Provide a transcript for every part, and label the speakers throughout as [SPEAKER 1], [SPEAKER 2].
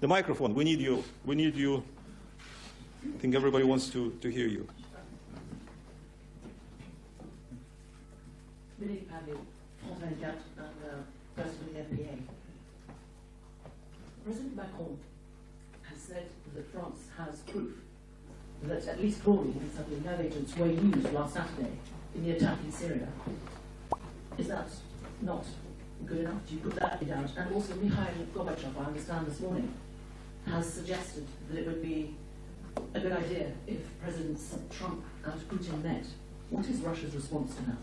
[SPEAKER 1] The microphone, we need you. We need you. I think everybody wants to hear you.
[SPEAKER 2] Philippe Pavel, France 24, and First for the FPA. President Macron has said that France has proof that at least 4 unsettling nerve agents were used last Saturday in the attack in Syria. Is that not good enough? Do you put that down? And also Mikhail Gorbachev, I understand this morning, has suggested that it would be a good idea if Presidents Trump and Putin met. What is Russia's response to that?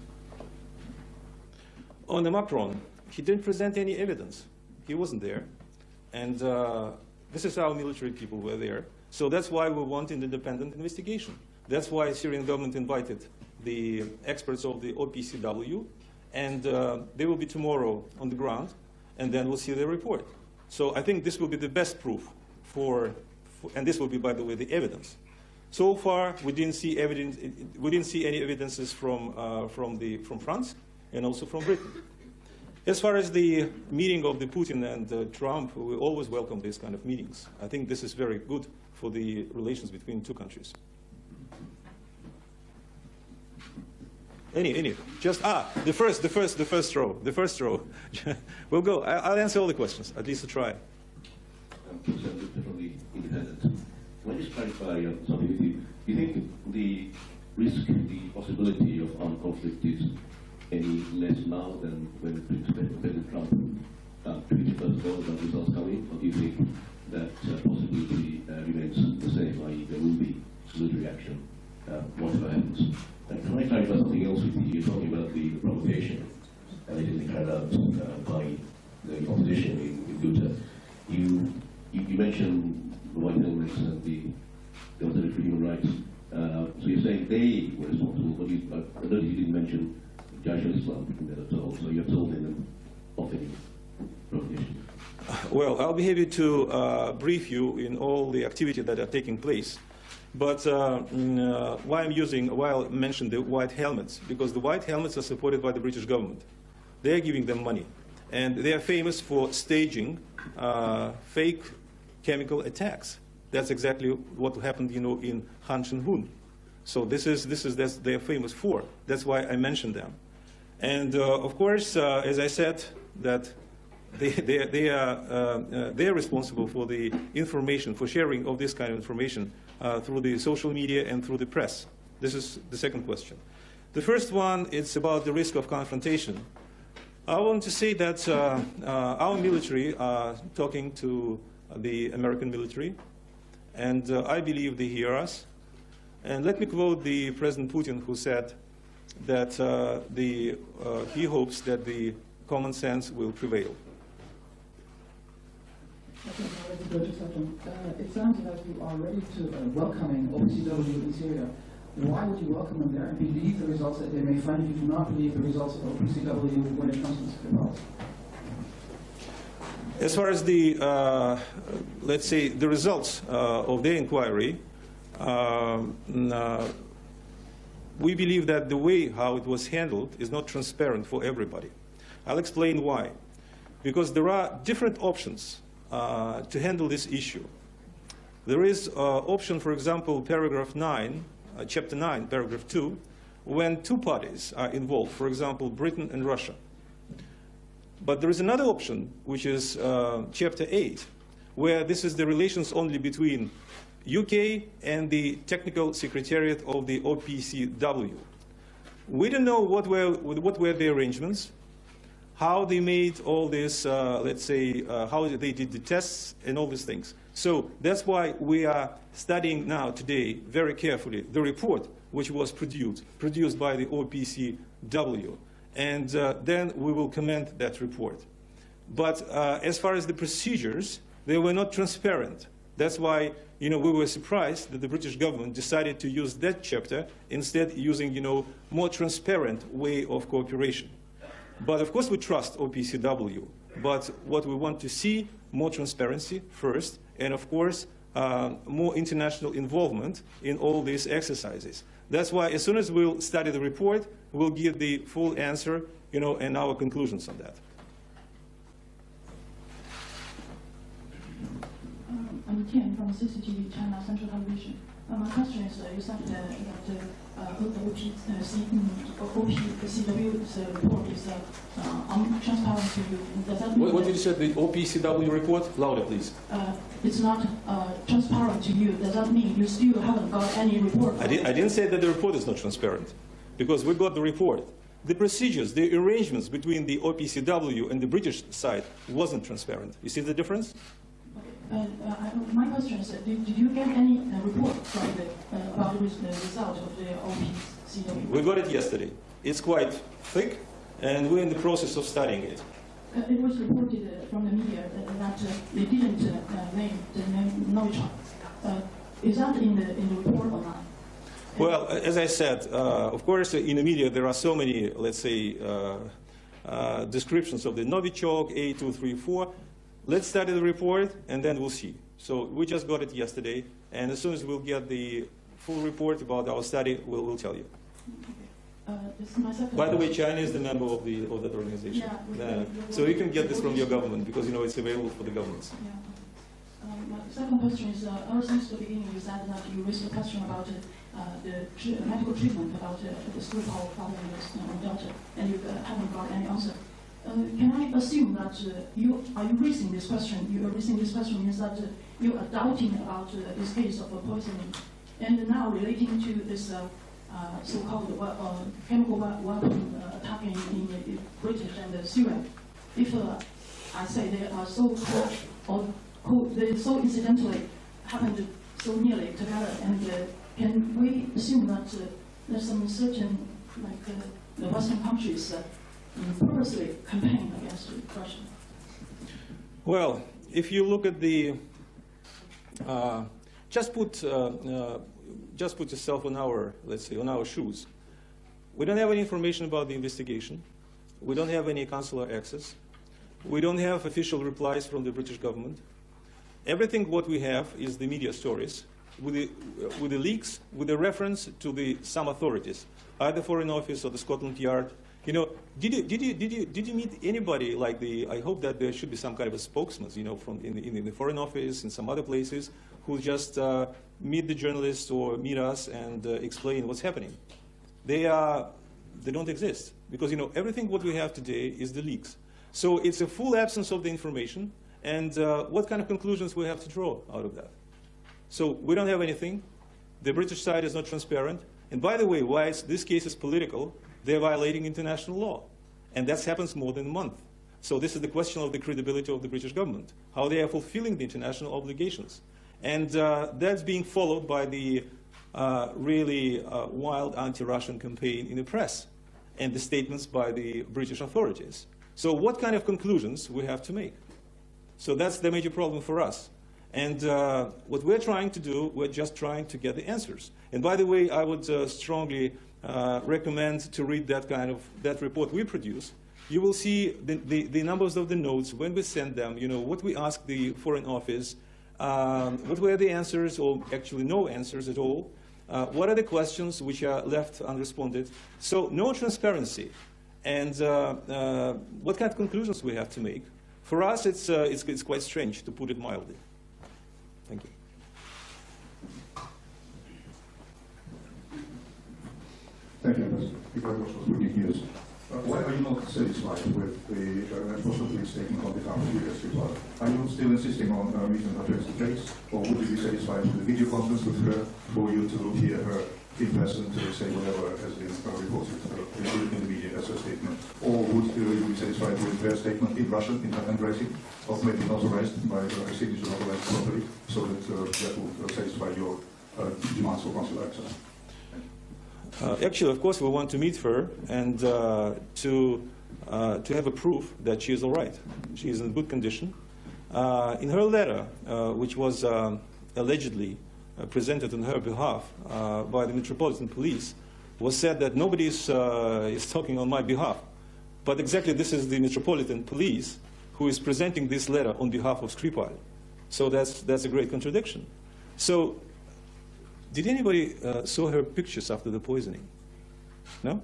[SPEAKER 1] On the Macron, he didn't present any evidence. He wasn't there. And this is how military people were there. So that's why we want an independent investigation. That's why the Syrian government invited the experts of the OPCW. And they will be tomorrow on the ground. And then we'll see their report. So I think this will be the best proof and this will be, by the way, the evidence. So far, we didn't see evidence. We didn't see any evidences from France and also from Britain. As far as the meeting of the Putin and Trump, we always welcome these kind of meetings. I think this is very good for the relations between two countries. Any? Just the first row. We'll go. I'll answer all the questions. At least to try.
[SPEAKER 3] From the Independent. Can I just clarify something with you? Do you think the risk, the possibility of armed conflict is any less now than when President Trump tweeted first of all about results coming, or do you think that possibility remains the same, i.e. there will be military action, whatever happens? And can I clarify something else with you? You're talking about the provocation allegedly carried out by the opposition in Ghouta. You mentioned the white helmets and the Alternative for Human Rights. So you're saying they were responsible, but I noticed you didn't mention Jaish al-Islam in that at all. So you have told them of any provocation.
[SPEAKER 1] Well, I'll be happy to brief you in all the activity that are taking place. But why I mentioned the white helmets, because the white helmets are supported by the British government. They are giving them money. And they are famous for staging fake chemical attacks. That's exactly what happened, in Han Shin-hun. So this is they are famous for. That's why I mentioned them. And of course, as I said, that they are responsible for the information, for sharing of this kind of information through the social media and through the press. This is the second question. The first one is about the risk of confrontation. I want to say that our military are talking to the American military, and I believe they hear us. And let me quote the President Putin, who said that he hopes that the common sense will prevail.
[SPEAKER 4] It sounds like you are ready to welcoming OPCW in Syria. Why would you welcome them there and believe the results that they may find if you do not believe the results of OPCW when it comes to this results?
[SPEAKER 1] As far as the, let's say, the results of their inquiry, we believe that the way how it was handled is not transparent for everybody. I'll explain why. Because there are different options to handle this issue. There is option, for example, paragraph 9, chapter 9, paragraph 2, when two parties are involved, for example, Britain and Russia. But there is another option, which is chapter 8, where this is the relations only between UK and the technical secretariat of the OPCW. We don't know what were the arrangements, how they made all this, let's say, how they did the tests and all these things. So that's why we are studying now today very carefully the report which was produced by the OPCW. And then we will comment that report. But as far as the procedures, they were not transparent. That's why we were surprised that the British government decided to use that chapter instead using more transparent way of cooperation. But of course we trust OPCW. But what we want to see, more transparency first, and of course more international involvement in all these exercises. That's why as soon as we'll study the report, we'll give the full answer, and our conclusions on that.
[SPEAKER 4] Tian from CCTV China Central Television. My question is, you said that OPCW report is untransparent to you. Does that mean
[SPEAKER 1] what did you say, the OPCW report? Louder, please.
[SPEAKER 4] It's not transparent to you. Does that mean you still haven't got any report?
[SPEAKER 1] I didn't say that the report is not transparent, because we got the report. The procedures, the arrangements between the OPCW and the British side wasn't transparent. You see the difference?
[SPEAKER 4] My question is, did you get any report from about the result of the OPCW?
[SPEAKER 1] We got it yesterday. It's quite thick, and we're in the process of studying it.
[SPEAKER 4] It was reported from the media that they didn't name the name Novichok. Is that in the report or not?
[SPEAKER 1] Well, as I said, of course, in the media there are so many, let's say, descriptions of the Novichok, A234. Let's study the report, and then we'll see. So we just got it yesterday, and as soon as we'll get the full report about our study, we'll tell you. By the way, China is the member of that organization.
[SPEAKER 4] Yeah,
[SPEAKER 1] so you can get this from your government, because you know it's available for the governments.
[SPEAKER 4] Yeah. My second question is, ever since the beginning, you said that you raised a question about the medical treatment about the Skripal father and daughter, and you haven't got any answer. Can I assume that you raising this question? You are raising this question means that you are doubting about this case of poisoning, and now relating to this so-called chemical weapon attacking in British and Syria. If I say they are so close or they so incidentally happened so nearly together, and can we assume that there's some certain, like the Western countries purposely campaign against Russia?
[SPEAKER 1] Well, if you look at the, just put yourself on our, let's say, on our shoes. We don't have any information about the investigation. We don't have any consular access. We don't have official replies from the British government. Everything what we have is the media stories with the leaks, with a reference to some authorities, either Foreign Office or the Scotland Yard. You know, did you meet anybody like I hope that there should be some kind of a spokesman, you know, from in the Foreign Office, in some other places, who just meet the journalists or meet us and explain what's happening. They don't exist, because, you know, everything what we have today is the leaks. So it's a full absence of the information, and what kind of conclusions we have to draw out of that? So we don't have anything. The British side is not transparent. And by the way, why this case is political, they're violating international law. And that happens more than a month. So this is the question of the credibility of the British government, how they are fulfilling the international obligations. And that's being followed by the really wild anti-Russian campaign in the press and the statements by the British authorities. So what kind of conclusions we have to make? So that's the major problem for us. And what we're trying to do, we're just trying to get the answers. And by the way, I would strongly recommend to read that report we produce. You will see the numbers of the notes when we send them, you know, what we ask the Foreign Office, what were the answers, or actually no answers at all, what are the questions which are left unresponded. So no transparency. And what kind of conclusions we have to make. For us, it's quite strange, to put it mildly. Thank you.
[SPEAKER 5] Thank you, President. Thank you very much for putting news. Why are you not satisfied with the possible statement on behalf of US people? Are you still insisting on meeting her face to face, or would you be satisfied with the video conference with her for you to hear her in person to say whatever has been reported in the media as a statement? Or would you be satisfied with their statement in Russian, in her handwriting, of maybe notarized by her signature notarized properly, so that that will satisfy your demands for consular access?
[SPEAKER 1] Actually, of course, we want to meet her and to have a proof that she is all right. She is in good condition. In her letter, which was allegedly presented on her behalf by the Metropolitan Police, was said that nobody is talking on my behalf. But exactly this is the Metropolitan Police who is presenting this letter on behalf of Skripal. So that's a great contradiction. So did anybody saw her pictures after the poisoning? No?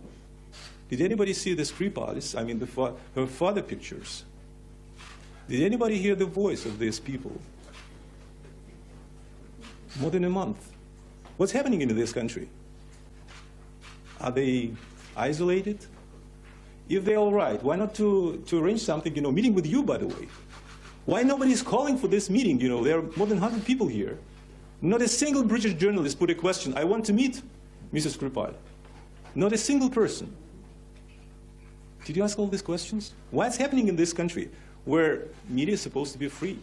[SPEAKER 1] Did anybody see the Skripal, I mean her father pictures? Did anybody hear the voice of these people? More than a month. What's happening in this country? Are they isolated? If they're all right, why not to arrange something, meeting with you, by the way? Why nobody's calling for this meeting? There are more than 100 people here. Not a single British journalist put a question, I want to meet Mrs. Skripal. Not a single person. Did you ask all these questions? What's happening in this country where media is supposed to be free?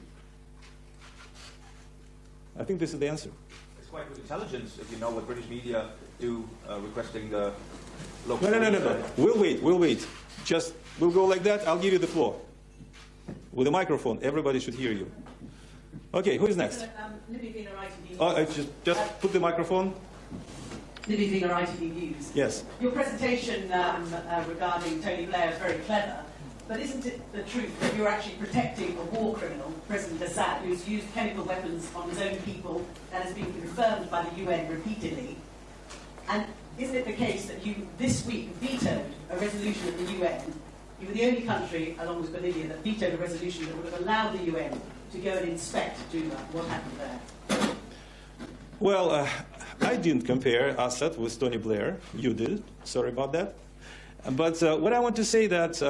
[SPEAKER 1] I think this is the answer.
[SPEAKER 6] It's quite good intelligence if you know what British media do requesting the local...
[SPEAKER 1] No. We'll wait. We'll go like that. I'll give you the floor. With a microphone. Everybody should hear you. Okay, who is next?
[SPEAKER 2] Libby Vina, ITV News.
[SPEAKER 1] Oh, just put the microphone.
[SPEAKER 2] Libby Vina, ITV News.
[SPEAKER 1] Yes.
[SPEAKER 2] Your presentation regarding Tony Blair is very clever, but isn't it the truth that you're actually protecting a war criminal, President Assad, who's used chemical weapons on his own people and has been confirmed by the UN repeatedly? And isn't it the case that you, this week, vetoed a resolution of the UN? You were the only country, along with Bolivia, that vetoed a resolution that would have allowed the UN to go and inspect Duma. What happened there?
[SPEAKER 1] Well, I didn't compare Assad with Tony Blair. You did. Sorry about that. But what I want to say that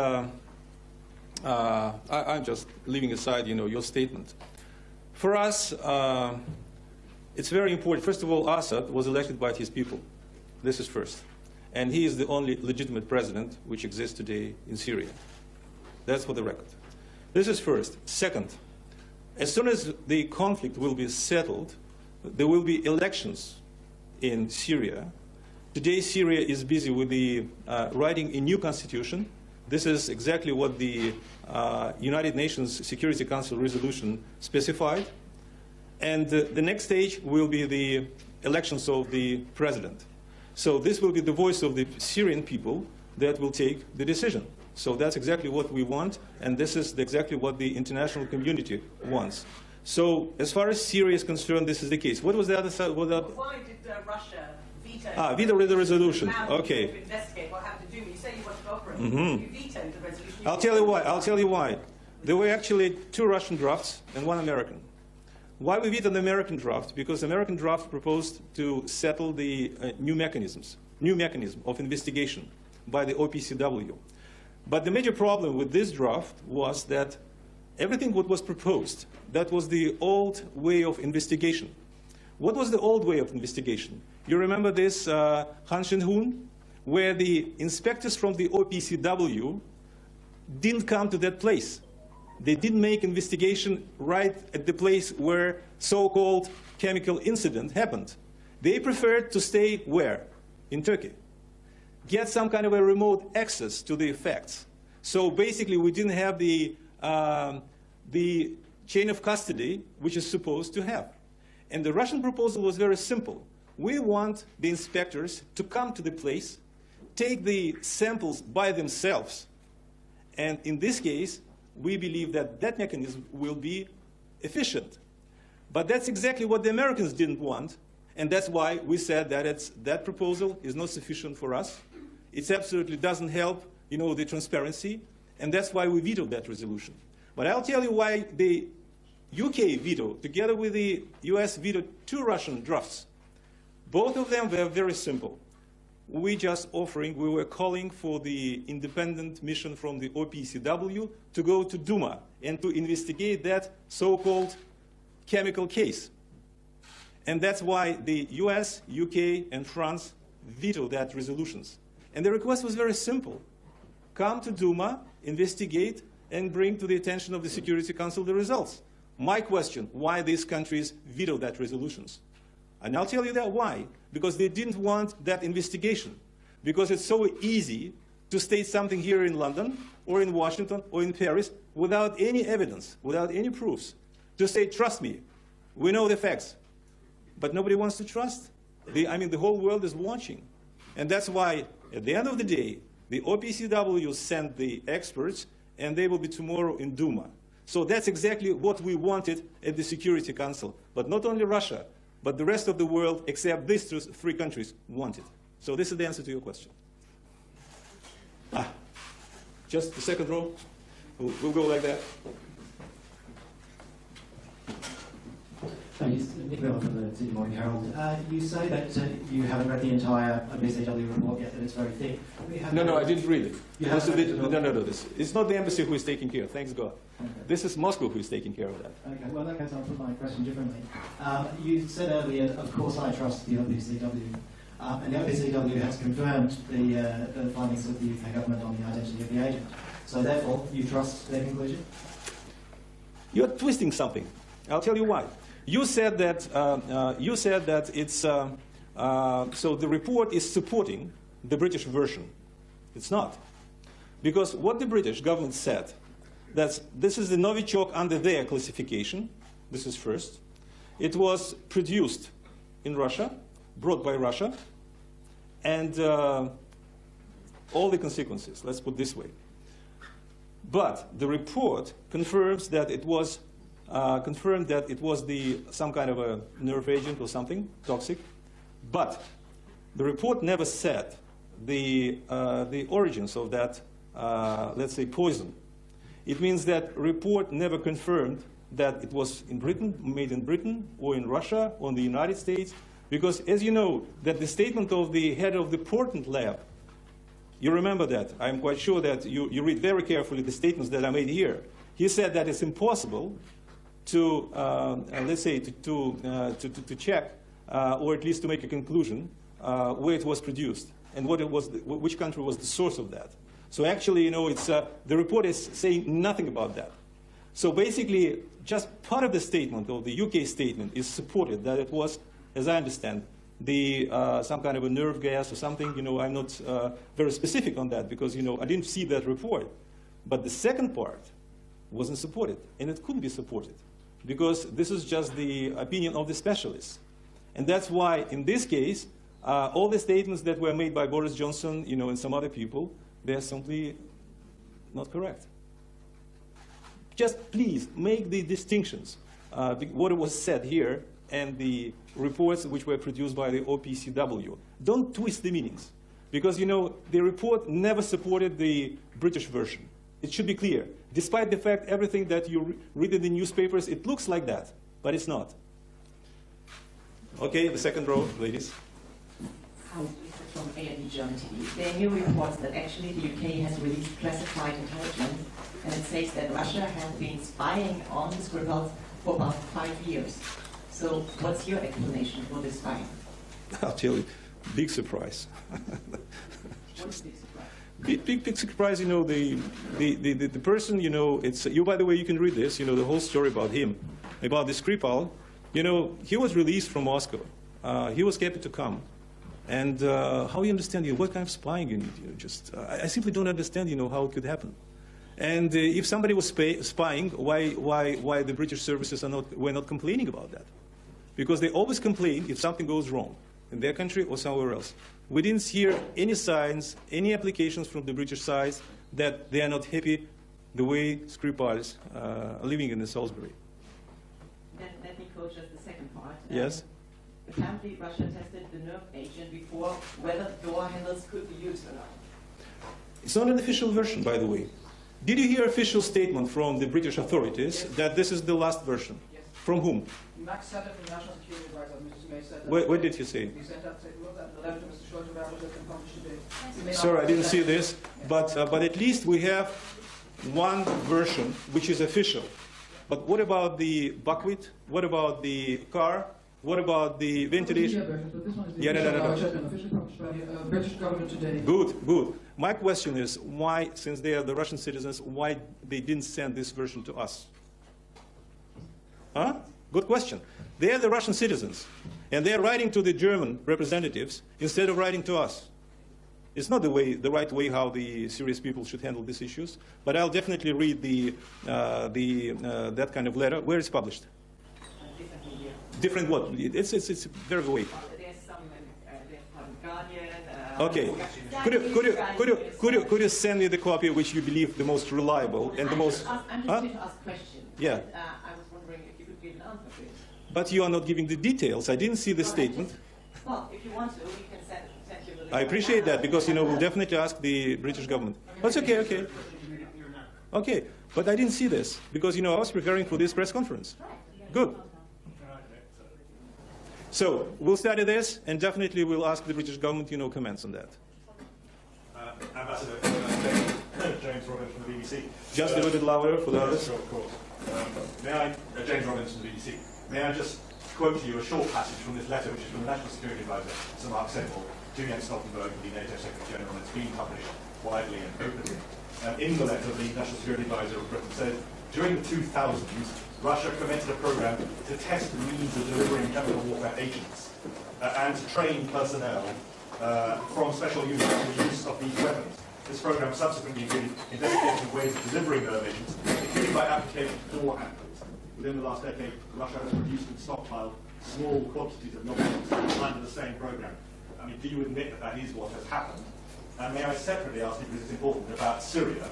[SPEAKER 1] I'm just leaving aside, your statement. For us, it's very important. First of all, Assad was elected by his people. This is first. And he is the only legitimate president which exists today in Syria. That's for the record. This is first. Second, as soon as the conflict will be settled, there will be elections in Syria. Today, Syria is busy with the writing a new constitution. This is exactly what the United Nations Security Council resolution specified. And the next stage will be the elections of the president. So this will be the voice of the Syrian people that will take the decision. So that's exactly what we want, and this is exactly what the international community wants. So as far as Syria is concerned, this is the case. What was the other side?
[SPEAKER 2] Why did Russia veto?
[SPEAKER 1] Veto the resolution.
[SPEAKER 2] Now
[SPEAKER 1] Okay.
[SPEAKER 2] to investigate what happened to do. You say you want to cooperate.
[SPEAKER 1] Mm-hmm.
[SPEAKER 2] You vetoed the resolution.
[SPEAKER 1] I'll tell you why. There were actually 2 Russian drafts and 1 American. Why we vetoed the American draft? Because the American draft proposed to settle the new mechanism of investigation by the OPCW. But the major problem with this draft was that everything what was proposed, that was the old way of investigation. What was the old way of investigation? You remember this Han Shin-hoon, where the inspectors from the OPCW didn't come to that place. They didn't make investigation right at the place where so-called chemical incident happened. They preferred to stay where? In Turkey. Get some kind of a remote access to the facts. So basically, we didn't have the chain of custody which is supposed to have. And the Russian proposal was very simple. We want the inspectors to come to the place, take the samples by themselves, and in this case, we believe that that mechanism will be efficient. But that's exactly what the Americans didn't want, and that's why we said that that proposal is not sufficient for us. It absolutely doesn't help, the transparency, and that's why we vetoed that resolution. But I'll tell you why the UK veto, together with the US, vetoed 2 Russian drafts. Both of them were very simple. We were calling for the independent mission from the OPCW to go to Duma and to investigate that so-called chemical case. And that's why the US, UK, and France vetoed that resolutions. And the request was very simple. Come to Duma, investigate, and bring to the attention of the Security Council the results. My question, why these countries vetoed that resolutions? And I'll tell you that why. Because they didn't want that investigation. Because it's so easy to state something here in London, or in Washington, or in Paris, without any evidence, without any proofs. To say, trust me, we know the facts. But nobody wants to trust. The whole world is watching. And that's why, at the end of the day, the OPCW sent the experts, and they will be tomorrow in Duma. So that's exactly what we wanted at the Security Council. But not only Russia, but the rest of the world, except these 3 countries, wanted. So this is the answer to your question. Just the second row. We'll go like that.
[SPEAKER 7] Nick Miller from the Sydney Morning Herald. You say that you haven't read the entire BCW report yet, that it's very thick.
[SPEAKER 1] No, I didn't read it.
[SPEAKER 7] You haven't read it at all?
[SPEAKER 1] No. It's not the embassy who is taking care, thanks God.
[SPEAKER 7] Okay.
[SPEAKER 1] This is Moscow who is taking care of that.
[SPEAKER 7] Okay, well, in that case, I'll put my question differently. You said earlier, of course, I trust the OPCW. And the OPCW has confirmed the findings of the UK government on the identity of the agent. So therefore, you trust their conclusion?
[SPEAKER 1] You're twisting something. I'll tell you why. You said that it's so the report is supporting the British version. It's not, because what the British government said, that this is the Novichok under their classification. This is first. It was produced in Russia, brought by Russia, and all the consequences. Let's put it this way. But the report confirms that it was some kind of a nerve agent or something toxic, but the report never said the origins of that, let's say, poison. It means that report never confirmed that it was in Britain, made in Britain, or in Russia, or in the United States, because as you know, that the statement of the head of the Portland lab, you remember that. I'm quite sure that you read very carefully the statements that I made here. He said that it's impossible to, let's say, to check, or at least to make a conclusion, where it was produced and what it was, which country was the source of that. So actually, you know, it's, the report is saying nothing about that. So basically, just part of the statement, or the UK statement, is supported that it was, as I understand, some kind of a nerve gas or something. You know, I'm not very specific on that because, you know, I didn't see that report. But the second part wasn't supported, and it couldn't be supported because this is just the opinion of the specialists. And that's why, in this case, all the statements that were made by Boris Johnson, you know, and some other people, they're simply not correct. Just please make the distinctions, what was said here and the reports which were produced by the OPCW. Don't twist the meanings, because, you know, the report never supported the British version. It should be clear. Despite the fact everything that you read in the newspapers, it looks like that, but it's not. Okay, the second row, ladies.
[SPEAKER 2] Hi, from ARD German TV. There are new reports that actually the UK has released classified intelligence, and it says that Russia has been spying on the Skripals for about 5 years. So what's your explanation for this spying?
[SPEAKER 1] I'll tell you, big surprise.
[SPEAKER 2] What's big surprise?
[SPEAKER 1] Big surprise, you know, the person, you know, it's, you, by the way, you can read this, you know, the whole story about him, about the Skripal. You know, he was released from Moscow. He was kept to come. And how you understand, you know, what kind of spying you need? You know, just, I simply don't understand, you know, how it could happen. And if somebody was spying, why the British services were not complaining about that? Because they always complain if something goes wrong in their country or somewhere else. We didn't hear any signs, any applications from the British side that they are not happy the way Skripals are living in the Salisbury.
[SPEAKER 2] Then let me quote just the second part.
[SPEAKER 1] Yes?
[SPEAKER 2] Apparently, Russia tested the nerve agent before whether door handles could be used or not.
[SPEAKER 1] It's not an official version, by the way. Did you hear official statement from the British authorities that this is the last version?
[SPEAKER 8] Yes.
[SPEAKER 1] From whom?
[SPEAKER 8] Max said it from the National Security Advisor, Mrs. May said that.
[SPEAKER 1] Where did he say?
[SPEAKER 8] He sent out the letter to Mr. Scholz about what has been published today.
[SPEAKER 1] Sorry, I didn't see this, but at least we have one version which is official. But what about the buckwheat? What about the car? What about the ventilation?
[SPEAKER 8] Officially published by the British government today.
[SPEAKER 1] Good. My question is why, since they are the Russian citizens, why they didn't send this version to us? Huh? Good question. They are the Russian citizens, and they are writing to the German representatives instead of writing to us. It's not the right way how the serious people should handle these issues, but I'll definitely read that kind of letter. Where it's published?
[SPEAKER 2] Different media.
[SPEAKER 1] Different what? It's very vague.
[SPEAKER 2] There's some, there's Guardian.
[SPEAKER 1] Okay. Could you send me the copy which you believe the most reliable and the most?
[SPEAKER 2] I'm just here to ask questions.
[SPEAKER 1] Yeah.
[SPEAKER 2] I was wondering if you could give an answer to it.
[SPEAKER 1] But you are not giving the details. I didn't see the statement.
[SPEAKER 2] Well, if you want to, we can send you the link.
[SPEAKER 1] I appreciate that because, you know, we'll definitely ask the British government. That's okay. Okay, but I dn't see this because, you know, I was preparing for this press conference. Good. So we'll study this, and definitely we'll ask the British government, comments on that.
[SPEAKER 9] Ambassador, James Robbins from the BBC.
[SPEAKER 1] Just a little bit louder for the others.
[SPEAKER 9] Sure, of course. James Robbins from the BBC. May I just quote to you a short passage from this letter, which is from the National Security Advisor, Sir Mark Sedgwick, to Jens Stoltenberg, the NATO Secretary General, and it's been published widely and openly. In the letter, the National Security Advisor of Britain said, during the 2000s, Russia commenced a program to test the means of delivering chemical warfare agents and to train personnel from special units in the use of these weapons. This program subsequently included investigating ways of delivering those agents, including by application to door handlers. Within the last decade, Russia has produced and stockpiled small quantities of novichok under the same program. I mean, do you admit that that is what has happened? And may I separately ask you, because it's important, about Syria.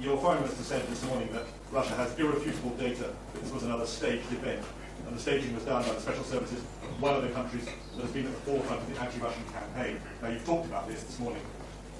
[SPEAKER 9] Your foreign minister said this morning that Russia has irrefutable data that this was another staged event, and the staging was done by the special services of one of the countries that has been at the forefront of the anti-Russian campaign. Now, you've talked about this morning.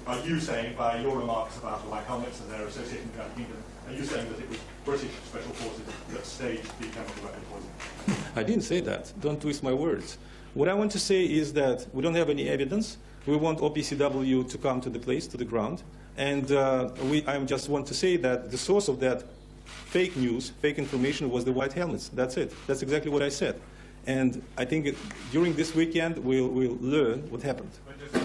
[SPEAKER 9] Are you saying, by your remarks about the white helmets and their association with the United Kingdom, are you saying that it was British special forces that staged the chemical weapon poisoning?
[SPEAKER 1] I didn't say that. Don't twist my words. What I want to say is that we don't have any evidence. We want OPCW to come to the place, to the ground. And I just want to say that the source of that fake news, fake information, was the white helmets. That's it. That's exactly what I said. And I think during this weekend, we'll learn what happened.
[SPEAKER 9] But just,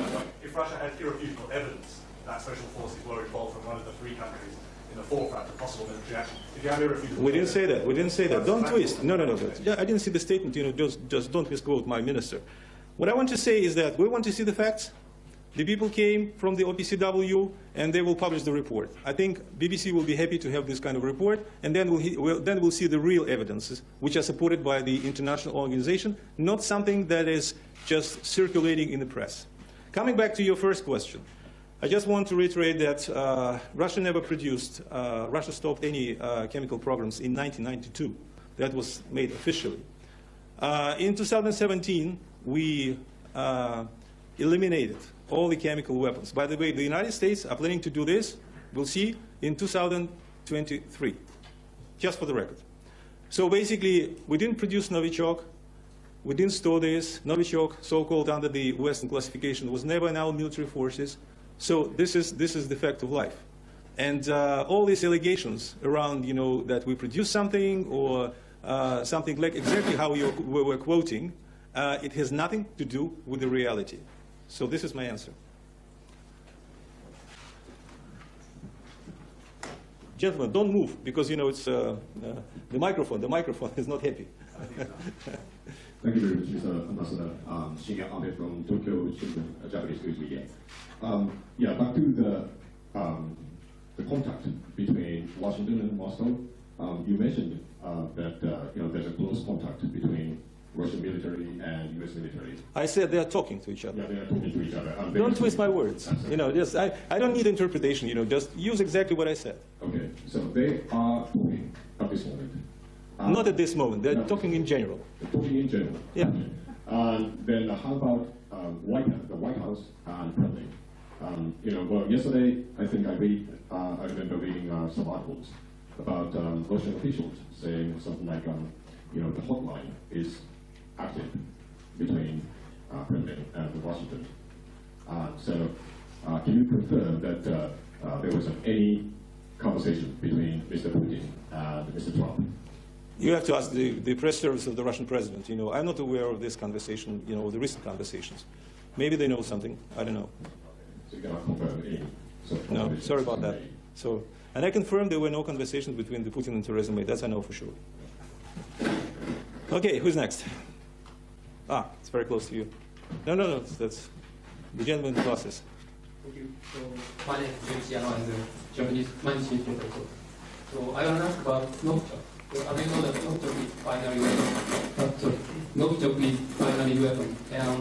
[SPEAKER 9] if Russia has irrefutable evidence that special forces were involved from one of the three countries in the forefront of possible military action, if you have irrefutable
[SPEAKER 1] We didn't say that. We didn't say that. Don't twist. No. Yeah, I didn't see the statement. Just don't misquote my minister. What I want to say is that we want to see the facts. The people came from the OPCW, and they will publish the report. I think BBC will be happy to have this kind of report, and then we'll see the real evidences, which are supported by the international organization, not something that is just circulating in the press. Coming back to your first question, I just want to reiterate that Russia never produced, Russia stopped any chemical programs in 1992. That was made officially. In 2017, we eliminated all the chemical weapons. By the way, the United States are planning to do this, we'll see, in 2023, just for the record. So basically, we didn't produce novichok, we didn't store this. Novichok, so-called under the Western classification, was never in our military forces. So this is the fact of life. And all these allegations around, that we produce something or something like exactly how we were quoting, it has nothing to do with the reality. So this is my answer. Gentlemen, don't move, because it's the microphone. The microphone is not happy.
[SPEAKER 10] Thank you very much, Mr. Ambassador. Shinya Abe from Tokyo Shimbun, Japanese news media. Yeah, back to the contact between Washington and Moscow. You mentioned that there's a close contact between Russian military and U.S. military.
[SPEAKER 1] I said they are talking to each other.
[SPEAKER 10] Yeah, they are talking to each other.
[SPEAKER 1] Don't twist my words. Just I don't need interpretation. Just use exactly what I said.
[SPEAKER 10] Okay, so they are talking at this moment.
[SPEAKER 1] Not at this moment. They're talking in general.
[SPEAKER 10] They're talking in general.
[SPEAKER 1] Yeah.
[SPEAKER 10] Okay. Then how about the White House and Kremlin? Well, yesterday I think I remember reading some articles about Russian officials saying something like, the hotline is active between Kremlin and Washington. So can you confirm that there was any conversation between Mr. Putin and Mr. Trump?
[SPEAKER 1] You have to ask the press service of the Russian president. I'm not aware of this conversation, the recent conversations. Maybe they know something. I don't know.
[SPEAKER 10] So you cannot confirm any?
[SPEAKER 1] No, sorry about that. So, and I confirm there were no conversations between the Putin and Theresa May. That I know for sure. Okay, who's next? It's very close to you. No, that's the gentleman in the process.
[SPEAKER 11] Thank you. So my name is James Yano, I'm the Japanese managing professor. So I want to ask about novichok. So as you know that novichok is binary weapon. Novichok is binary weapon and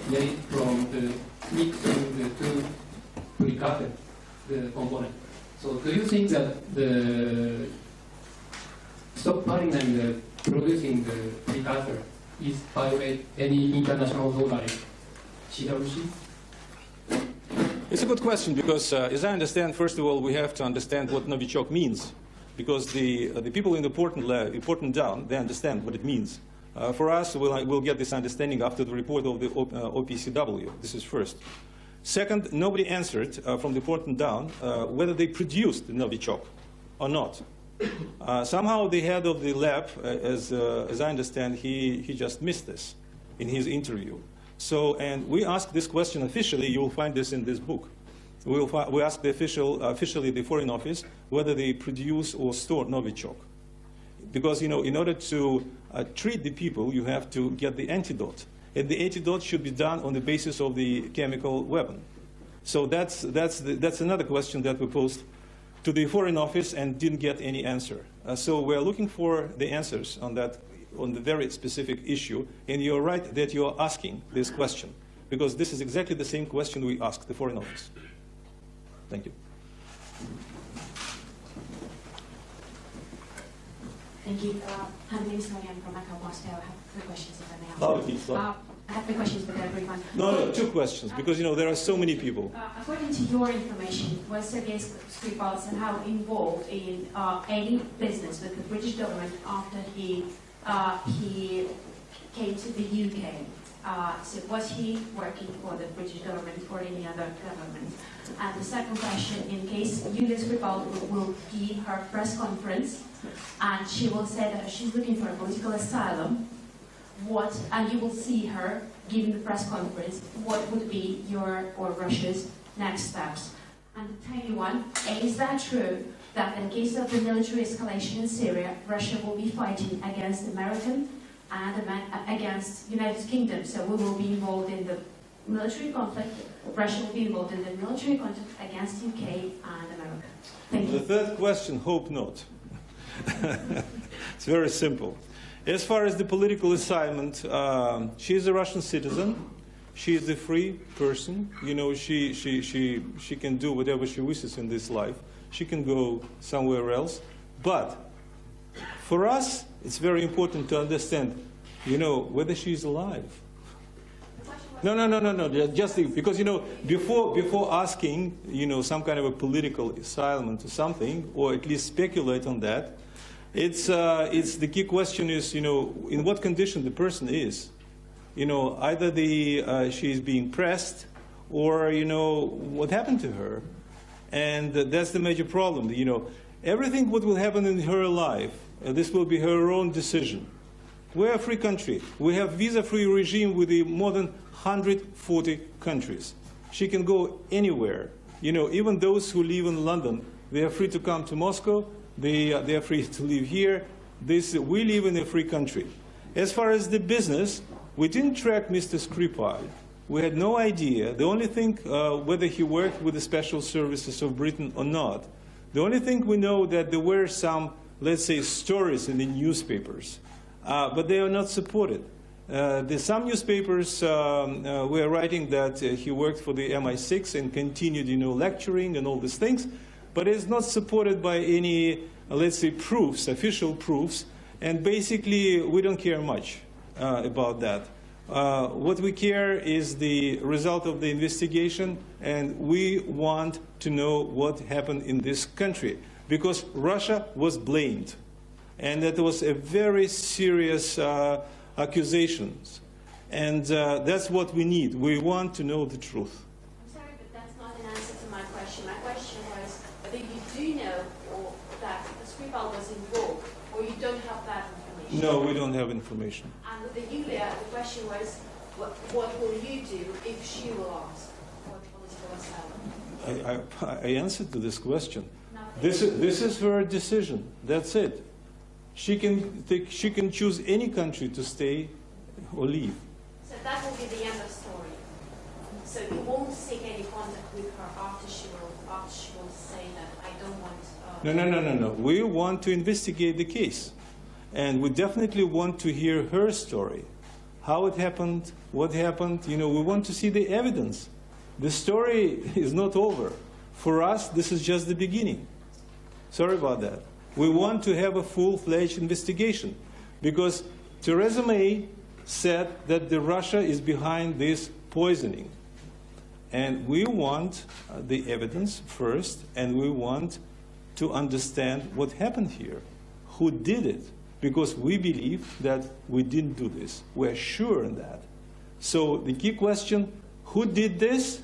[SPEAKER 11] made from the mixing the two precursor, the component. So do you think that the stockpiling and producing the precursor is violate any international law like CWC?
[SPEAKER 1] It's a good question because, as I understand, first of all, we have to understand what novichok means, because the people in the important down, they understand what it means. For us, we'll get this understanding after the report of the OPCW. This is first. Second, nobody answered from the report and down whether they produced the Novichok or not. Somehow the head of the lab, as I understand, he just missed this in his interview. So, and we asked this question officially. You will find this in this book. We asked the officially the Foreign Office whether they produce or store Novichok. Because, you know, in order to treat the people, you have to get the antidote. And the antidote should be done on the basis of the chemical weapon. So that's another question that we posed to the Foreign Office and didn't get any answer. So we're looking for the answers on that, on the very specific issue. And you're right that you're asking this question, because this is exactly the same question we asked the Foreign Office. Thank you.
[SPEAKER 12] Thank you. My name is Marianne from Macau Moscow. I have 3 questions, if I may. I have 3 questions, but they're very fun.
[SPEAKER 1] No, 2 questions, because, you know, there are so many people.
[SPEAKER 12] According to your information, was Sergei Skripal somehow involved in any business with the British government after he came to the UK? So was he working for the British government or any other government? And the second question, in case Yulia Skripal will give her press conference and she will say that she's looking for a political asylum, and you will see her giving the press conference, what would be your or Russia's next steps? And the tiny one, is that true that in case of the military escalation in Syria, Russia will be fighting against American and against United Kingdom? So we will be involved in the military conflict. Russia will be involved in the military conflict against UK and America. Thank you.
[SPEAKER 1] The third question, hope not. It's very simple. As far as the political assignment, she is a Russian citizen. She is a free person. You know, she can do whatever she wishes in this life. She can go somewhere else. But for us, it's very important to understand, you know, whether she is alive. No. Just because, you know, before asking, you know, some kind of a political asylum to something, or at least speculate on that, it's the key question is, you know, in what condition the person is. You know, either she is being pressed, or, you know, what happened to her. And that's the major problem. You know, everything what will happen in her life, this will be her own decision. We're a free country. We have visa-free regime with more than 140 countries. She can go anywhere. You know, even those who live in London, they are free to come to Moscow. They are free to live here. We live in a free country. As far as the business, we didn't track Mr. Skripal. We had no idea. The only thing, whether he worked with the special services of Britain or not, the only thing we know that there were some, let's say, stories in the newspapers, but they are not supported. Some newspapers were writing that he worked for the MI6 and continued, you know, lecturing and all these things, but it's not supported by any, let's say, proofs, official proofs, and basically we don't care much about that. What we care is the result of the investigation, and we want to know what happened in this country, because Russia was blamed, and that was a very serious accusations, and that's what we need. We want to know the truth.
[SPEAKER 12] I'm sorry, but that's not an answer to my question. My question was whether you do know or that Skripal was involved, or you don't have that information.
[SPEAKER 1] No, we don't have information.
[SPEAKER 12] And with the Yulia, the question was, what will you do if she will ask for political asylum?
[SPEAKER 1] I answered to this question. This is her decision. That's it. She can choose any country to stay or leave.
[SPEAKER 12] So that will be the end of story. So you won't seek any contact with her after she will say that I don't want.
[SPEAKER 1] No. We want to investigate the case, and we definitely want to hear her story, how it happened, what happened. You know, we want to see the evidence. The story is not over. For us, this is just the beginning. Sorry about that. We want to have a full-fledged investigation, because Theresa May said that Russia is behind this poisoning. And we want the evidence first, and we want to understand what happened here, who did it, because we believe that we didn't do this. We're sure in that. So the key question, who did this?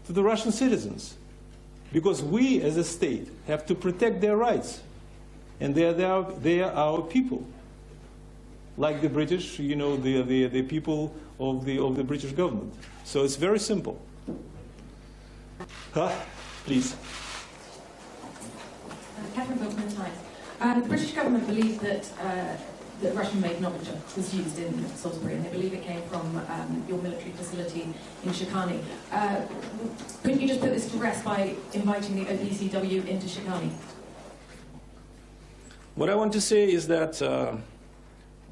[SPEAKER 1] To the Russian citizens. Because we, as a state, have to protect their rights. And they are our people. Like the British, you know, the people of the British government. So it's very simple. Please.
[SPEAKER 13] Catherine Bilkman Times. The British government believe that Russian-made Novichok was used in Salisbury, and they believe it came from your military facility in Shikani. Couldn't you just put this to rest by inviting the OPCW into Shikani?
[SPEAKER 1] What I want to say is that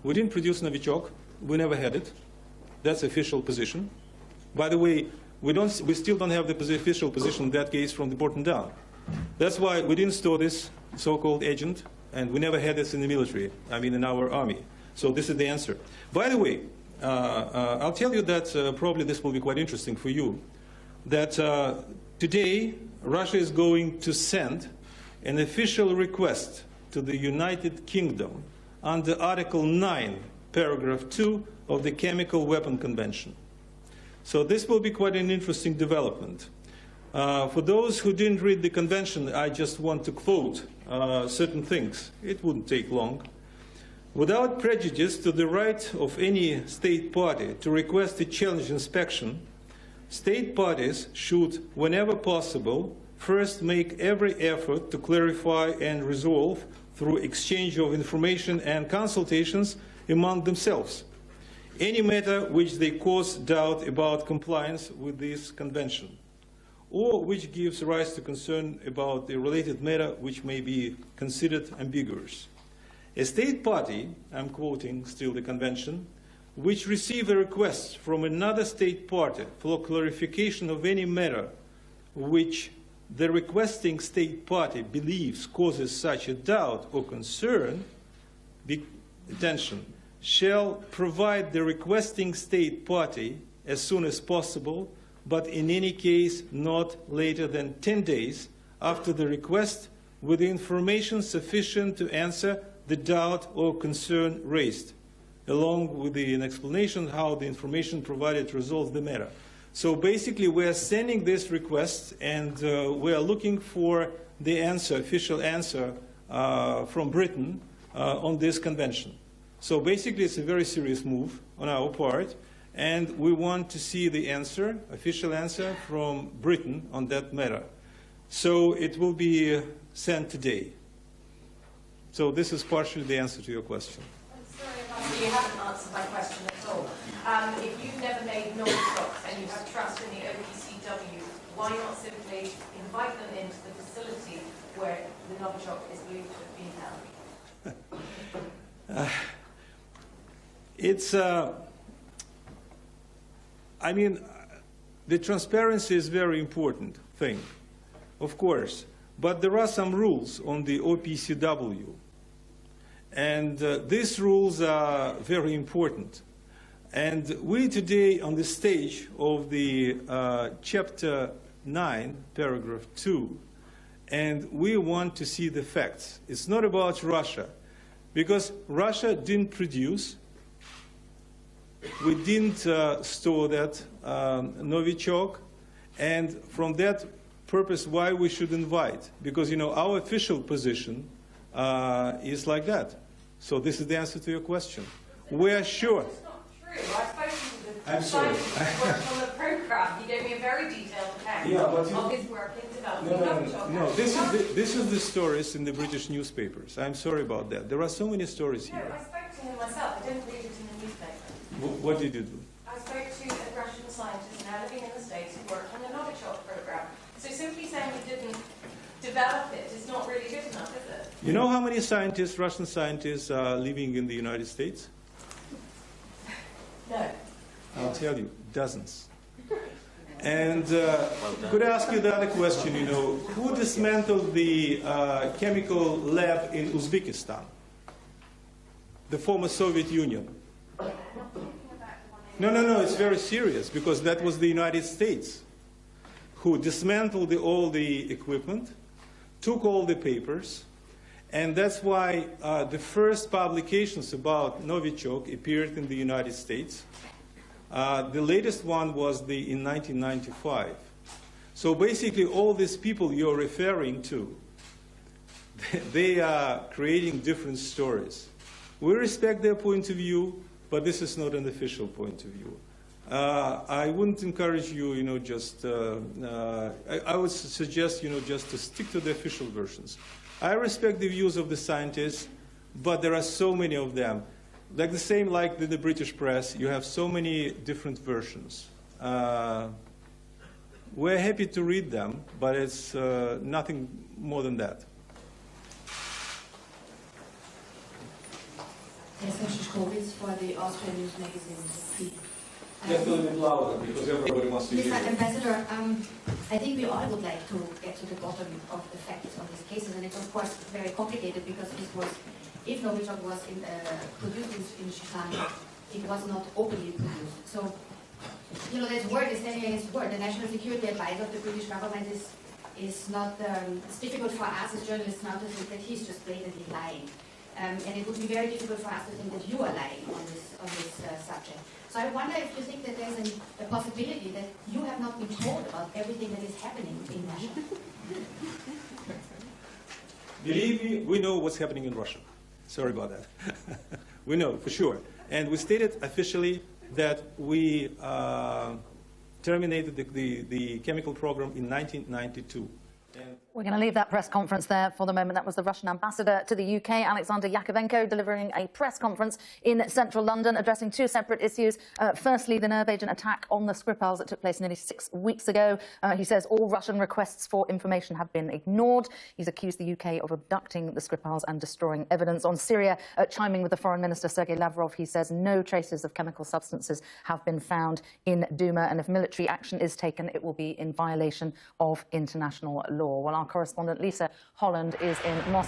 [SPEAKER 1] we didn't produce Novichok. We never had it. That's official position. By the way, we still don't have the official position in that case from the Porton down. That's why we didn't store this so-called agent, and we never had this in the military, I mean in our army. So this is the answer. By the way, I'll tell you that probably this will be quite interesting for you, that today Russia is going to send an official request to the United Kingdom under Article 9, Paragraph 2 of the Chemical Weapon Convention. So this will be quite an interesting development. For those who didn't read the convention, I just want to quote certain things. It wouldn't take long. Without prejudice to the right of any state party to request a challenge inspection, state parties should, whenever possible, first make every effort to clarify and resolve through exchange of information and consultations among themselves any matter which they cause doubt about compliance with this convention, or which gives rise to concern about a related matter which may be considered ambiguous. A state party, I'm quoting still the convention, which receive a request from another state party for clarification of any matter which the requesting state party believes causes such a doubt or concern, attention, shall provide the requesting state party as soon as possible, but in any case not later than 10 days after the request, with the information sufficient to answer the doubt or concern raised, along with an explanation how the information provided resolves the matter. So basically we are sending this request, and we are looking for the answer, official answer from Britain on this convention. So basically it's a very serious move on our part, and we want to see the answer, official answer from Britain on that matter. So it will be sent today. So this is partially the answer to your question.
[SPEAKER 12] I'm sorry, you haven't answered my question at all. If you've never made Novichoks and you have trust in the OPCW, why not simply invite them into the facility where the Novichok is believed to have been held?
[SPEAKER 1] I mean, the transparency is a very important thing, of course, but there are some rules on the OPCW, and these rules are very important. And we today on the stage of the Chapter 9, Paragraph 2, and we want to see the facts. It's not about Russia, because Russia didn't produce. We didn't store that Novichok, and from that purpose, why we should invite? Because, you know, our official position is like that. So this is the answer to your question. We are sure.
[SPEAKER 12] That's not true. I spoke to the
[SPEAKER 1] I'm sorry.
[SPEAKER 12] scientists who worked on the program. He gave me a very detailed account of his work in developing Novichok.
[SPEAKER 1] No, this is the stories in the British newspapers. I'm sorry about that. There are so many stories here.
[SPEAKER 12] No, I spoke to him myself. I didn't read it in the newspaper.
[SPEAKER 1] What did you do?
[SPEAKER 12] I spoke to a Russian scientist now living in the States who worked on the Novichok program. So simply saying we didn't develop it is not really good enough, is it?
[SPEAKER 1] You know how many scientists, Russian scientists, are living in the United States?
[SPEAKER 12] No.
[SPEAKER 1] I'll tell you, dozens. And could I ask you the other question, you know, who dismantled the chemical lab in Uzbekistan? The former Soviet Union. No, it's very serious, because that was the United States who dismantled all the equipment, took all the papers, And that's why the first publications about Novichok appeared in the United States. The latest one was in 1995. So basically all these people you're referring to, they are creating different stories. We respect their point of view, but this is not an official point of view. I wouldn't encourage you, I would suggest, just to stick to the official versions. I respect the views of the scientists, but there are so many of them. Like the same like the British press, you have so many different versions. We're happy to read them, but it's nothing more than that.
[SPEAKER 14] For the Austrian news magazine.
[SPEAKER 1] Just a little bit louder, because everybody wants to hear
[SPEAKER 14] Mr.
[SPEAKER 1] you.
[SPEAKER 14] Ambassador, I think we all would like to get to the bottom of the facts on these cases, and it's of course very complicated because this was, if Novichok was produced in Chicago, it was not openly produced. So, there's word is standing against word. The National Security Advisor of the British government is not, it's difficult for us as journalists now to think that he's just blatantly lying. And it would be very difficult for us to think that you are lying on this subject. So I wonder if you think that there's a possibility that you have not been told about everything that is happening in Russia.
[SPEAKER 1] Believe me, we know what's happening in Russia. Sorry about that. We know, for sure. And we stated officially that we terminated the chemical program in 1992.
[SPEAKER 15] We're going to leave that press conference there for the moment. That was the Russian ambassador to the UK, Alexander Yakovenko, delivering a press conference in central London, addressing two separate issues. Firstly, the nerve agent attack on the Skripals that took place nearly 6 weeks ago. He says all Russian requests for information have been ignored. He's accused the UK of abducting the Skripals and destroying evidence. On Syria, chiming with the Foreign Minister Sergei Lavrov, he says no traces of chemical substances have been found in Duma, and if military action is taken, it will be in violation of international law. Well, our correspondent Lisa Holland is in Moscow.